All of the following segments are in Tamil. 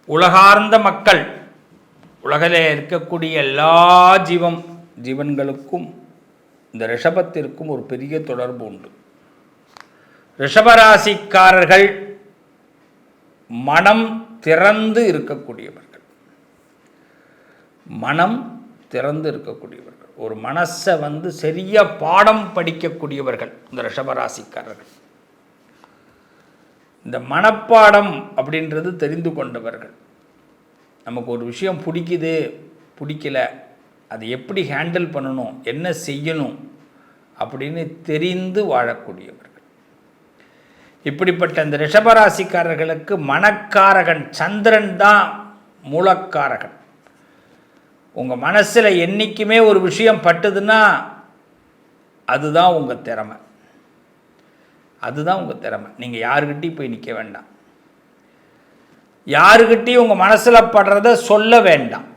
உலகார்ந்த மக்கள், உலகில் இருக்கக்கூடிய எல்லா ஜீவன்களுக்கும் இந்த ரிஷபத்திற்கும் ஒரு பெரிய தொடர்பு உண்டு. ரிஷபராசிக்காரர்கள் மனம் திறந்து இருக்கக்கூடியவர்கள், மனம் திறந்து இருக்கக்கூடியவர்கள், ஒரு மனசை சரியாக பாடம் படிக்கக்கூடியவர்கள் இந்த ரிஷபராசிக்காரர்கள். இந்த மனப்பாடம் அப்படின்றது தெரிந்து கொண்டவர்கள். நமக்கு ஒரு விஷயம் பிடிக்குது பிடிக்கல, அதை எப்படி ஹேண்டில் பண்ணணும், என்ன செய்யணும் அப்படின்னு தெரிந்து வாழக்கூடியவர்கள். இப்படிப்பட்ட இந்த ரிஷபராசிக்காரர்களுக்கு மனக்காரகன் சந்திரன் தான் மூலக்காரகன். உங்கள் மனசில் என்றைக்குமே ஒரு விஷயம் பட்டுதுன்னா அதுதான் உங்கள் திறமை, அதுதான் உங்கள் திறமை. நீங்கள் யாருக்கிட்டையும் போய் நிற்க வேண்டாம், யாருக்கிட்டையும் உங்கள் மனசில் படுறத சொல்ல வேண்டாம்.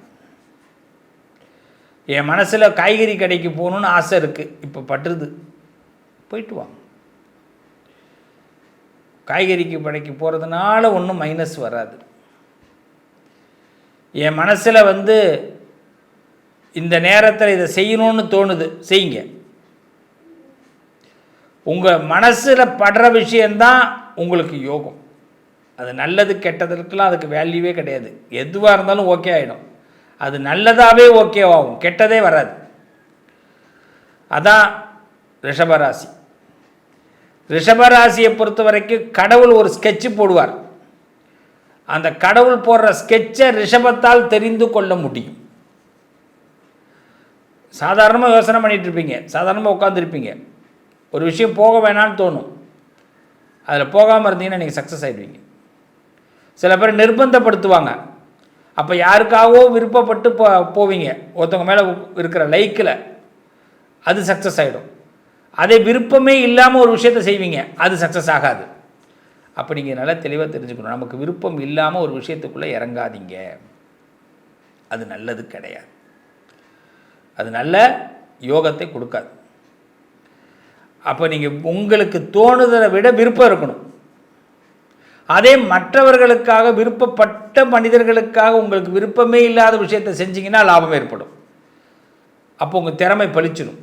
என் மனசில் காய்கறி கடைக்கு போகணுன்னு ஆசை இருக்குது, இப்போ பட்டுருது, போயிட்டு வாங்க. காய்கறிக்கு கடைக்கு போகிறதுனால ஒன்றும் மைனஸ் வராது. என் மனசில் இந்த நேரத்தில் இதை செய்யணும்னு தோணுது, செய்யுங்க. உங்கள் மனசில் படுற விஷயந்தான் உங்களுக்கு யோகம். அது நல்லது கெட்டதற்கெல்லாம் அதுக்கு வேல்யூவே கிடையாது. எதுவாக இருந்தாலும் ஓகே ஆகிடும். அது நல்லதாகவே ஓகேவாகும், கெட்டதே வராது. அதான் ரிஷபராசி. ரிஷபராசியை பொறுத்த வரைக்கும் கடவுள் ஒரு ஸ்கெட்சு போடுவார். அந்த கடவுள் போடுற ஸ்கெட்சை ரிஷபத்தால் தெரிந்து கொள்ள முடியும். சாதாரணமாக யோசனை பண்ணிகிட்டு இருப்பீங்க, சாதாரணமாக உட்காந்துருப்பீங்க, ஒரு விஷயம் போக வேணான்னு தோணும், அதில் போகாமல் இருந்தீங்கன்னா நீங்கள் சக்ஸஸ் ஆகிடுவீங்க. சில பேர் நிர்பந்தப்படுத்துவாங்க, அப்போ யாருக்காகவோ விருப்பப்பட்டு போவீங்க, ஒருத்தவங்க மேலே இருக்கிற லைக்கில், அது சக்ஸஸ் ஆகிடும். அதே விருப்பமே இல்லாமல் ஒரு விஷயத்தை செய்வீங்க, அது சக்ஸஸ் ஆகாது. அப்போ நீங்கள் நல்லா தெளிவாக தெரிஞ்சுக்கணும், நமக்கு விருப்பம் இல்லாமல் ஒரு விஷயத்துக்குள்ளே இறங்காதீங்க, அது நல்லது கிடையாது, அது நல்ல யோகத்தை கொடுக்காது. அப்போ நீங்கள் உங்களுக்கு தோணுதலை விட விருப்பம் இருக்கணும். அதே மற்றவர்களுக்காக, விருப்பப்பட்ட மனிதர்களுக்காக உங்களுக்கு விருப்பமே இல்லாத விஷயத்தை செஞ்சீங்கன்னா லாபம் ஏற்படும். அப்போ உங்கள் திறமை பளிச்சிடும்.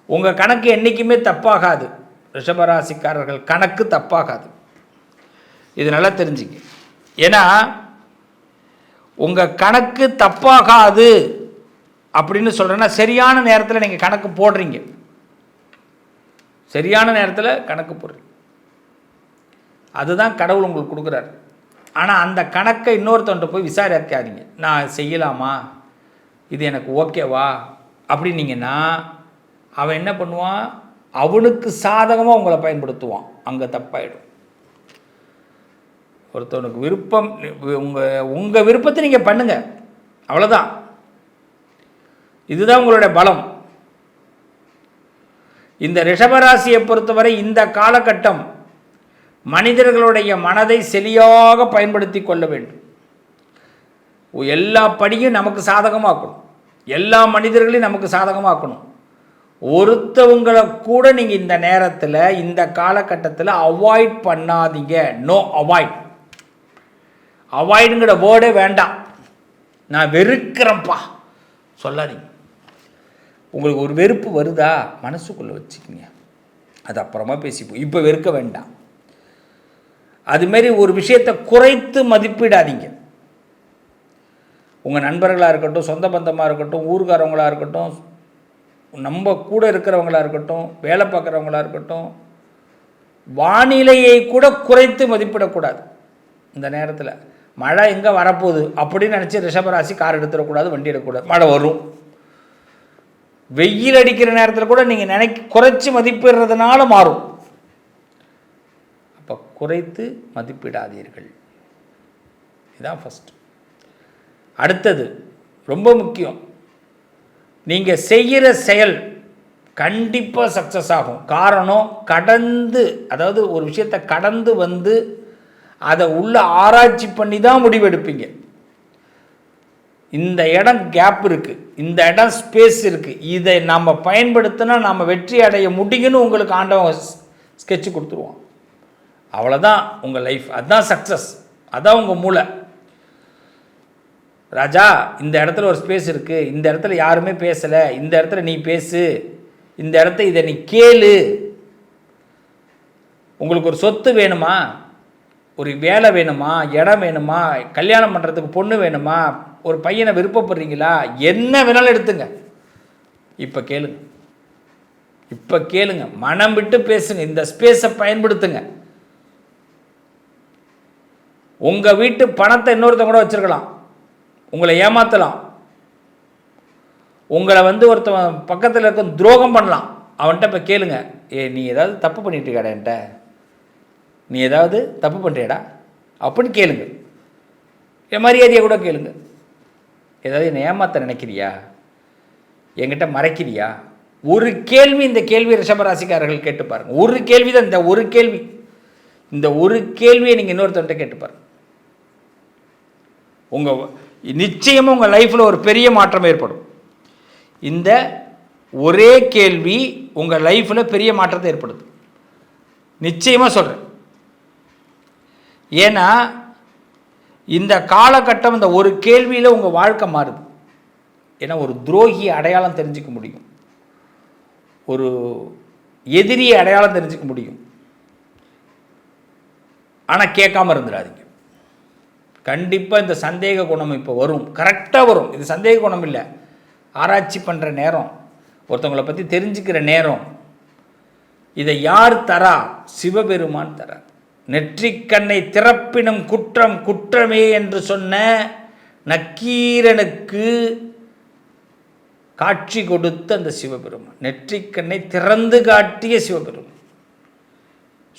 உங்கள் கணக்கு என்றைக்குமே தப்பாகாது. ரிஷபராசிக்காரர்கள் கணக்கு தப்பாகாது, இது நல்லா தெரிஞ்சுங்க. ஏன்னா உங்கள் கணக்கு தப்பாகாது அப்படின்னு சொல்கிறேன்னா, சரியான நேரத்தில் நீங்கள் கணக்கு போடுறீங்க, சரியான நேரத்தில் கணக்கு போடுறீங்க, அதுதான் கடவுள் உங்களுக்கு கொடுக்குறாரு. ஆனால் அந்த கணக்கை இன்னொருத்தவன்ட்ட போய் விசாரிக்காதீங்க. நான் செய்யலாமா, இது எனக்கு ஓகேவா அப்படின்னீங்கன்னா அவன் என்ன பண்ணுவான், அவனுக்கு சாதகமாக உங்களை பயன்படுத்துவான், அங்கே தப்பாயிடும். ஒருத்தவனுக்கு விருப்பம், உங்கள் விருப்பத்தை நீங்கள் பண்ணுங்கள், அவ்வளோதான். இதுதான் உங்களுடைய பலம். இந்த ரிஷபராசியை பொறுத்தவரை இந்த காலகட்டம் மனிதர்களுடைய மனதை செழியாக பயன்படுத்தி கொள்ள வேண்டும். எல்லா படியும் நமக்கு சாதகமாக்கணும், எல்லா மனிதர்களையும் நமக்கு சாதகமாக்கணும். ஒருத்தவங்களை கூட நீங்கள் இந்த நேரத்தில், இந்த காலகட்டத்தில் அவாய்ட் பண்ணாதீங்க. No avoid. அவாய்டுங்கிற வேர்டே வேண்டாம். நான் வெறுக்கிறேன்ப்பா சொல்லாதீங்க. உங்களுக்கு ஒரு வெறுப்பு வருதா, மனசுக்குள்ளே வச்சுக்கிங்க, அது அப்புறமா பேசிப்போம், இப்போ வெறுக்க வேண்டாம். அதுமாரி ஒரு விஷயத்தை குறைத்து மதிப்பிடாதீங்க. உங்கள் நண்பர்களாக இருக்கட்டும், சொந்த பந்தமாக இருக்கட்டும், ஊருக்காரவங்களாக இருக்கட்டும், நம்ம கூட இருக்கிறவங்களாக இருக்கட்டும், வேலை பார்க்குறவங்களாக இருக்கட்டும், வானிலையை கூட குறைத்து மதிப்பிடக்கூடாது. இந்த நேரத்தில் மழை எங்கே வரப்போகுது அப்படின்னு நினச்சி ரிஷபராசி கார் எடுத்துடக்கூடாது, வண்டி எடுக்கக்கூடாது. மழை வரும். வெயில் அடிக்கிற நேரத்தில் கூட நீங்கள் குறைச்சி மதிப்பிடுறதுனால மாறும். அப்போ குறைத்து மதிப்பிடாதீர்கள், இதுதான் ஃபஸ்ட்டு. அடுத்தது ரொம்ப முக்கியம், நீங்கள் செய்கிற செயல் கண்டிப்பாக சக்ஸஸ் ஆகும். காரணம், அதாவது ஒரு விஷயத்தை கடந்து அதை உள்ள ஆராய்ச்சி பண்ணி தான் முடிவெடுப்பீங்க. இந்த இடம் கேப் இருக்குது, இந்த இடம் ஸ்பேஸ் இருக்குது, இதை நம்ம பயன்படுத்தினா நம்ம வெற்றி அடைய முடியும்னு உங்களுக்கு ஆண்டவன் ஸ்கெட்சு கொடுத்துருவோம். அவ்வளோதான் உங்கள் லைஃப், அதுதான் சக்ஸஸ். அதான் உங்கள் மூளை. ராஜா, இந்த இடத்துல ஒரு ஸ்பேஸ் இருக்குது, இந்த இடத்துல யாருமே பேசலை, இந்த இடத்துல நீ பேசு, இந்த இடத்த இதை நீ கேளு. உங்களுக்கு ஒரு சொத்து வேணுமா, ஒரு வேலை வேணுமா, இடம் வேணுமா, கல்யாணம் பண்ணுறதுக்கு பொண்ணு வேணுமா, ஒரு பையனை விருப்பப்படுறீங்களா, என்ன வேணாலும் எடுத்துங்க. இப்போ கேளுங்க, இப்போ கேளுங்க, மனம் விட்டு பேசுங்க, இந்த ஸ்பேஸை பயன்படுத்துங்க. உங்கள் வீட்டு பணத்தை இன்னொருத்தங்க கூட வச்சுருக்கலாம், உங்களை ஏமாற்றலாம், உங்களை ஒருத்தன் பக்கத்தில் இருக்க துரோகம் பண்ணலாம். அவன்கிட்ட இப்போ கேளுங்க, நீ ஏதாவது தப்பு பண்ணிட்டு இருக்காடா, என்கிட்ட நீ ஏதாவது தப்பு பண்ணுறியடா அப்படின்னு கேளுங்க. என் மரியாதையை கூட கேளுங்க. ஏதாவது என்னை ஏமாற்ற நினைக்கிறியா, என்கிட்ட மறைக்கிறியா? ஒரு கேள்வி, இந்த கேள்வி ரிஷபராசிக்காரர்கள் கேட்டு பாருங்க. ஒரு கேள்வி தான், இந்த ஒரு கேள்வி, இந்த ஒரு கேள்வியை நீங்கள் இன்னொருத்தர்கிட்ட கேட்டு பாருங்க. உங்கள் நிச்சயமாக உங்கள் லைஃப்பில் ஒரு பெரிய மாற்றம் ஏற்படும். இந்த ஒரே கேள்வி உங்கள் லைஃப்பில் பெரிய மாற்றத்தை ஏற்படுது, நிச்சயமாக சொல்கிறேன். ஏன்னா இந்த காலகட்டம், இந்த ஒரு கேள்வியில் உங்கள் வாழ்க்கை மாறுது. ஏன்னா ஒரு துரோகி அடையாளம் தெரிஞ்சுக்க முடியும், ஒரு எதிரியை அடையாளம் தெரிஞ்சுக்க முடியும். ஆனால் கேட்காம இருந்துடாதீங்க. கண்டிப்பாக இந்த சந்தேக குணம் இப்போ வரும், கரெக்டாக வரும். இது சந்தேக குணம் இல்லை, ஆராய்ச்சி பண்ணுற நேரம், ஒருத்தவங்களை பற்றி தெரிஞ்சுக்கிற நேரம். இதை யார் தரா? சிவபெருமான் தரா. நெற்றிக்கண்ணை திறப்பினும் குற்றம் குற்றமே என்று சொன்ன நக்கீரனுக்கு காட்சி கொடுத்த அந்த சிவபெருமான், நெற்றிக்கண்ணை திறந்து காட்டிய சிவபெருமான்,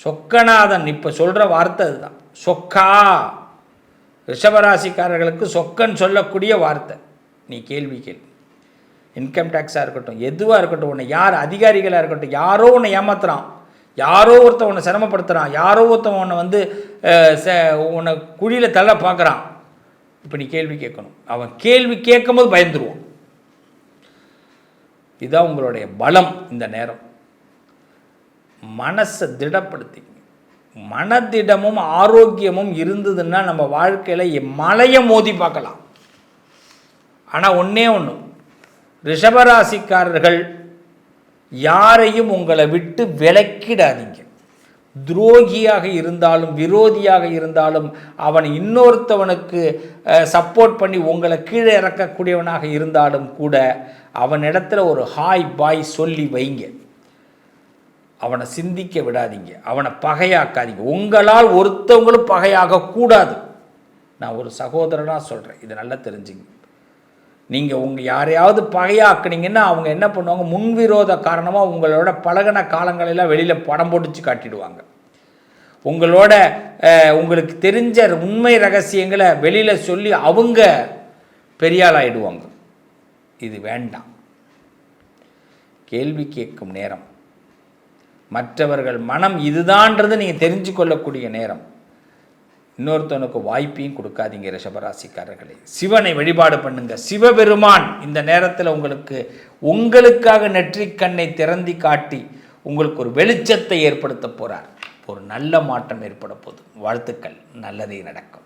சொக்கநாதன். இப்போ சொல்கிற வார்த்தை அதுதான், சொக்கா. ரிஷபராசிக்காரர்களுக்கு சொக்கன் சொல்லக்கூடிய வார்த்தை. நீ கேள்வி கேள்வி. இன்கம் டேக்ஸாக இருக்கட்டும், எதுவாக இருக்கட்டும், உன்னை யார் அதிகாரிகளாக இருக்கட்டும், யாரோ உன்னை ஏமாத்துறான், யாரோ ஒருத்தன் உன்னை சிரமப்படுத்துகிறான், யாரோ ஒருத்தன் உன்னை உன்னை குழியில் தள்ள பார்க்குறான். இப்போ நீ கேள்வி கேட்கணும். அவன் கேள்வி கேட்கும்போது பயந்துருவான். இதுதான் உங்களுடைய பலம். இந்த நேரம் மனசை திடப்படுத்தி, மனதிடமும் ஆரோக்கியமும் இருந்ததுன்னா நம்ம வாழ்க்கையில் மலையை மோதி பார்க்கலாம். ஆனால் ஒன்றே ஒன்று, ரிஷபராசிக்காரர்கள் யாரையும் உங்களை விட்டு விலக்கிடாதீங்க. துரோகியாக இருந்தாலும் விரோதியாக இருந்தாலும் அவன் இன்னொருத்தவனுக்கு சப்போர்ட் பண்ணி உங்களை கீழே இறக்கக்கூடியவனாக இருந்தாலும் கூட அவனிடத்துல ஒரு ஹாய் பாய் சொல்லி வைங்க. அவனை சிந்திக்க விடாதீங்க, அவனை பகையாக்காதீங்க. உங்களால் ஒருத்தவங்களும் பகையாக கூடாது. நான் ஒரு சகோதரனாக சொல்கிறேன், இதை நல்லா தெரிஞ்சுங்க. நீங்கள் யாரையாவது பகையாக்குனீங்கன்னா அவங்க என்ன பண்ணுவாங்க, முன்விரோத காரணமாக உங்களோட பழகின காலங்களெல்லாம் வெளியில் படம் போட்டுச்சு காட்டிடுவாங்க. உங்களோட உங்களுக்கு தெரிஞ்ச உண்மை ரகசியங்களை வெளியில் சொல்லி அவங்க பெரியாள் ஆகிடுவாங்க. இது வேண்டாம். கேள்வி கேட்கும் நேரம், மற்றவர்கள் மனம் இதுதான்றது நீங்கள் தெரிஞ்சு கொள்ளக்கூடிய நேரம். இன்னொருத்தவனுக்கு வாய்ப்பையும் கொடுக்காதீங்க ரிஷபராசிக்காரர்களே. சிவனை வழிபாடு பண்ணுங்க. சிவபெருமான் இந்த நேரத்தில் உங்களுக்காக நெற்றிக்கண்ணை திறந்து காட்டி உங்களுக்கு ஒரு வெளிச்சத்தை ஏற்படுத்த போகிறார். ஒரு நல்ல மாற்றம் ஏற்பட போகுது. வாழ்த்துக்கள், நல்லதே நடக்கும்.